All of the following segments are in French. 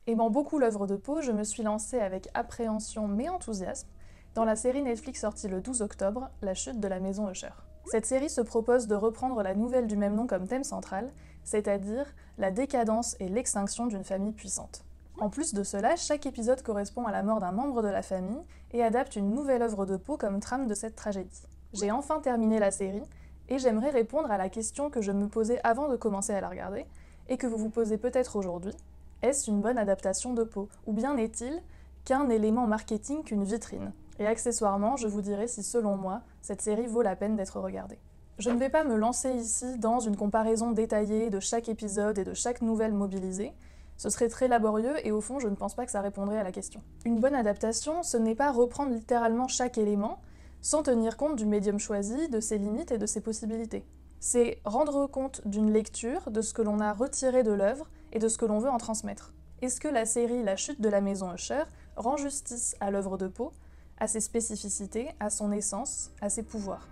Aimant beaucoup l'œuvre de Poe, je me suis lancée avec appréhension mais enthousiasme dans la série Netflix sortie le 12 octobre, La chute de la maison Usher. Cette série se propose de reprendre la nouvelle du même nom comme thème central, c'est-à-dire la décadence et l'extinction d'une famille puissante. En plus de cela, chaque épisode correspond à la mort d'un membre de la famille et adapte une nouvelle œuvre de Poe comme trame de cette tragédie. J'ai enfin terminé la série et j'aimerais répondre à la question que je me posais avant de commencer à la regarder et que vous vous posez peut-être aujourd'hui. Est-ce une bonne adaptation de Poe? Ou bien n'est-il qu'un élément marketing, qu'une vitrine? Et accessoirement, je vous dirai si selon moi, cette série vaut la peine d'être regardée. Je ne vais pas me lancer ici dans une comparaison détaillée de chaque épisode et de chaque nouvelle mobilisée. Ce serait très laborieux et au fond, je ne pense pas que ça répondrait à la question. Une bonne adaptation, ce n'est pas reprendre littéralement chaque élément, sans tenir compte du médium choisi, de ses limites et de ses possibilités. C'est rendre compte d'une lecture, de ce que l'on a retiré de l'œuvre et de ce que l'on veut en transmettre. Est-ce que la série La chute de la maison Usher rend justice à l'œuvre de Poe, à ses spécificités, à son essence, à ses pouvoirs?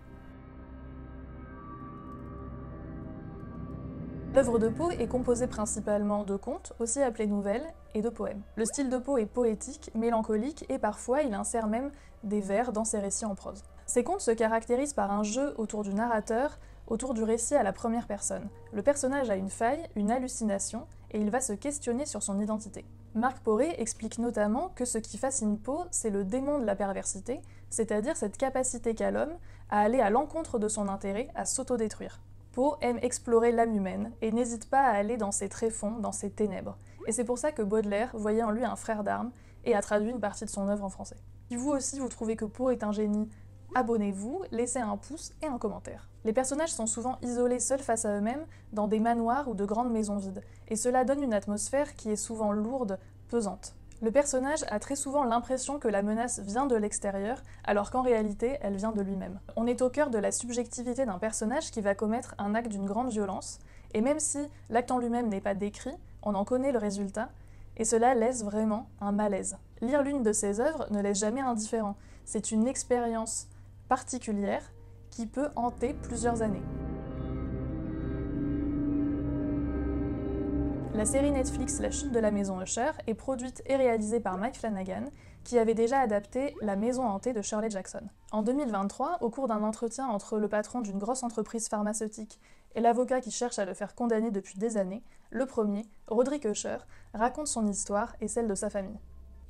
L'œuvre de Poe est composée principalement de contes, aussi appelés nouvelles, et de poèmes. Le style de Poe est poétique, mélancolique, et parfois il insère même des vers dans ses récits en prose. Ces contes se caractérisent par un jeu autour du narrateur, autour du récit à la première personne. Le personnage a une faille, une hallucination, et il va se questionner sur son identité. Marc Poré explique notamment que ce qui fascine Poe, c'est le démon de la perversité, c'est-à-dire cette capacité qu'a l'homme à aller à l'encontre de son intérêt, à s'autodétruire. Poe aime explorer l'âme humaine et n'hésite pas à aller dans ses tréfonds, dans ses ténèbres. Et c'est pour ça que Baudelaire voyait en lui un frère d'armes et a traduit une partie de son œuvre en français. Si vous aussi vous trouvez que Poe est un génie, abonnez-vous, laissez un pouce et un commentaire. Les personnages sont souvent isolés seuls face à eux-mêmes dans des manoirs ou de grandes maisons vides, et cela donne une atmosphère qui est souvent lourde, pesante. Le personnage a très souvent l'impression que la menace vient de l'extérieur, alors qu'en réalité, elle vient de lui-même. On est au cœur de la subjectivité d'un personnage qui va commettre un acte d'une grande violence, et même si l'acte en lui-même n'est pas décrit, on en connaît le résultat, et cela laisse vraiment un malaise. Lire l'une de ses œuvres ne laisse jamais indifférent, c'est une expérience particulière qui peut hanter plusieurs années. La série Netflix La chute de la maison Usher est produite et réalisée par Mike Flanagan, qui avait déjà adapté La maison hantée de Shirley Jackson. En 2023, au cours d'un entretien entre le patron d'une grosse entreprise pharmaceutique et l'avocat qui cherche à le faire condamner depuis des années, le premier, Roderick Usher, raconte son histoire et celle de sa famille.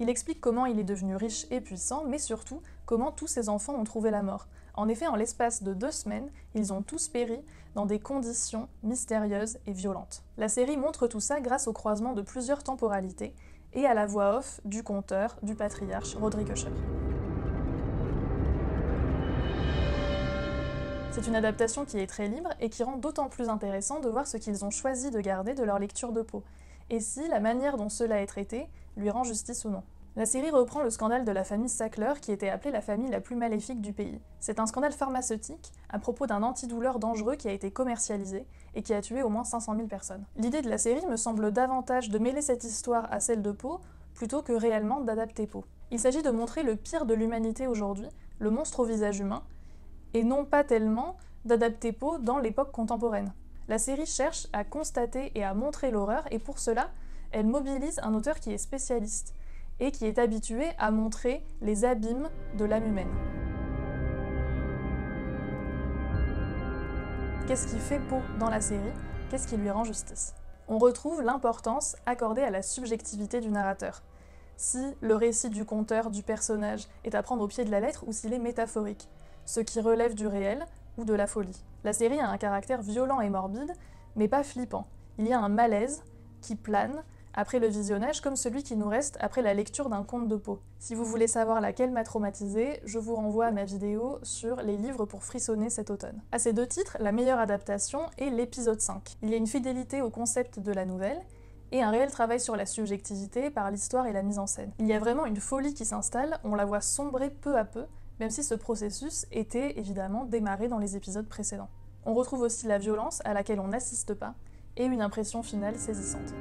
Il explique comment il est devenu riche et puissant, mais surtout comment tous ses enfants ont trouvé la mort. En effet, en l'espace de 2 semaines, ils ont tous péri dans des conditions mystérieuses et violentes. La série montre tout ça grâce au croisement de plusieurs temporalités et à la voix off du conteur, du patriarche Roderick Usher. C'est une adaptation qui est très libre et qui rend d'autant plus intéressant de voir ce qu'ils ont choisi de garder de leur lecture de Poe, et si la manière dont cela est traité lui rend justice ou non. La série reprend le scandale de la famille Sackler, qui était appelée la famille la plus maléfique du pays. C'est un scandale pharmaceutique à propos d'un antidouleur dangereux qui a été commercialisé et qui a tué au moins 500 000 personnes. L'idée de la série me semble davantage de mêler cette histoire à celle de Poe, plutôt que réellement d'adapter Poe. Il s'agit de montrer le pire de l'humanité aujourd'hui, le monstre au visage humain, et non pas tellement d'adapter Poe dans l'époque contemporaine. La série cherche à constater et à montrer l'horreur, et pour cela, elle mobilise un auteur qui est spécialiste, et qui est habitué à montrer les abîmes de l'âme humaine. Qu'est-ce qui fait Poe dans la série? Qu'est-ce qui lui rend justice? On retrouve l'importance accordée à la subjectivité du narrateur. Si le récit du conteur, du personnage, est à prendre au pied de la lettre ou s'il est métaphorique, ce qui relève du réel ou de la folie. La série a un caractère violent et morbide, mais pas flippant. Il y a un malaise qui plane après le visionnage, comme celui qui nous reste après la lecture d'un conte de Poe. Si vous voulez savoir laquelle m'a traumatisée, je vous renvoie à ma vidéo sur les livres pour frissonner cet automne. À ces 2 titres, la meilleure adaptation est l'épisode 5. Il y a une fidélité au concept de la nouvelle, et un réel travail sur la subjectivité par l'histoire et la mise en scène. Il y a vraiment une folie qui s'installe, on la voit sombrer peu à peu, même si ce processus était évidemment démarré dans les épisodes précédents. On retrouve aussi la violence à laquelle on n'assiste pas, et une impression finale saisissante.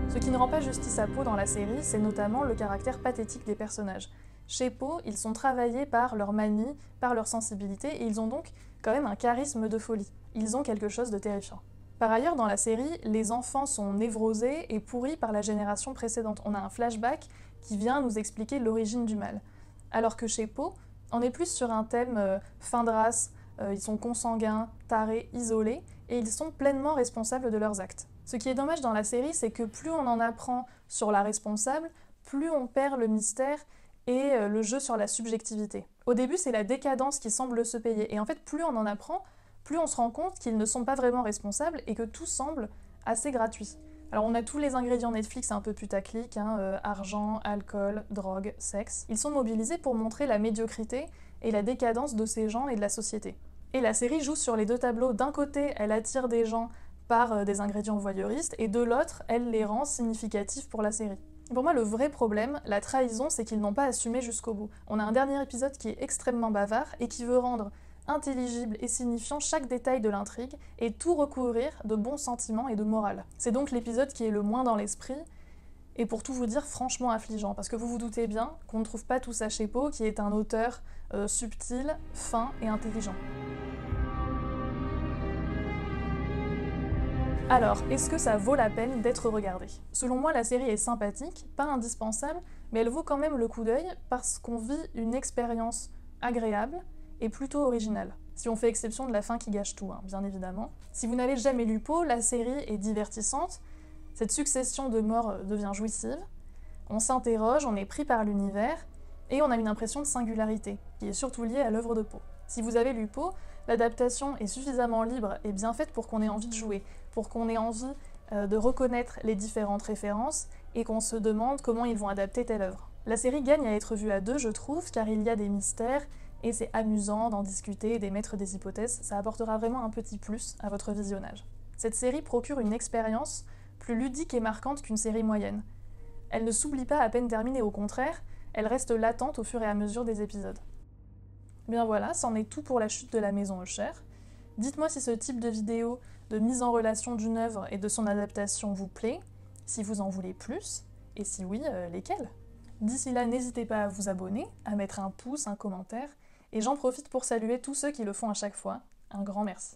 Ce qui ne rend pas justice à Poe dans la série, c'est notamment le caractère pathétique des personnages. Chez Poe, ils sont travaillés par leur manie, par leur sensibilité, et ils ont donc quand même un charisme de folie. Ils ont quelque chose de terrifiant. Par ailleurs, dans la série, les enfants sont névrosés et pourris par la génération précédente. On a un flashback qui vient nous expliquer l'origine du mal. Alors que chez Poe, on est plus sur un thème fin de race, ils sont consanguins, tarés, isolés, et ils sont pleinement responsables de leurs actes. Ce qui est dommage dans la série, c'est que plus on en apprend sur la responsable, plus on perd le mystère et le jeu sur la subjectivité. Au début, c'est la décadence qui semble se payer, et en fait, plus on en apprend, plus on se rend compte qu'ils ne sont pas vraiment responsables et que tout semble assez gratuit. Alors on a tous les ingrédients Netflix un peu putaclic, argent, alcool, drogue, sexe. Ils sont mobilisés pour montrer la médiocrité et la décadence de ces gens et de la société. Et la série joue sur les deux tableaux. D'un côté, elle attire des gens par des ingrédients voyeuristes, et de l'autre, elle les rend significatifs pour la série. Pour moi, le vrai problème, la trahison, c'est qu'ils n'ont pas assumé jusqu'au bout. On a un dernier épisode qui est extrêmement bavard et qui veut rendre intelligible et signifiant chaque détail de l'intrigue et tout recouvrir de bons sentiments et de morale. C'est donc l'épisode qui est le moins dans l'esprit et pour tout vous dire franchement affligeant, parce que vous vous doutez bien qu'on ne trouve pas tout ça chez Poe, qui est un auteur subtil, fin et intelligent. Alors, est-ce que ça vaut la peine d'être regardé? Selon moi, la série est sympathique, pas indispensable, mais elle vaut quand même le coup d'œil parce qu'on vit une expérience agréable et plutôt originale. Si on fait exception de la fin qui gâche tout, bien évidemment. Si vous n'avez jamais lu Poe, la série est divertissante, cette succession de morts devient jouissive, on s'interroge, on est pris par l'univers, et on a une impression de singularité, qui est surtout liée à l'œuvre de Poe. Si vous avez lu Poe, l'adaptation est suffisamment libre et bien faite pour qu'on ait envie de jouer, pour qu'on ait envie de reconnaître les différentes références, et qu'on se demande comment ils vont adapter telle œuvre. La série gagne à être vue à deux, je trouve, car il y a des mystères, et c'est amusant d'en discuter et d'émettre des hypothèses, ça apportera vraiment un petit plus à votre visionnage. Cette série procure une expérience plus ludique et marquante qu'une série moyenne. Elle ne s'oublie pas à peine terminée, au contraire, elle reste latente au fur et à mesure des épisodes. Bien voilà, c'en est tout pour la chute de la maison Usher. Dites-moi si ce type de vidéo de mise en relation d'une œuvre et de son adaptation vous plaît, si vous en voulez plus, et si oui, lesquels. D'ici là, n'hésitez pas à vous abonner, à mettre un pouce, un commentaire, et j'en profite pour saluer tous ceux qui le font à chaque fois. Un grand merci.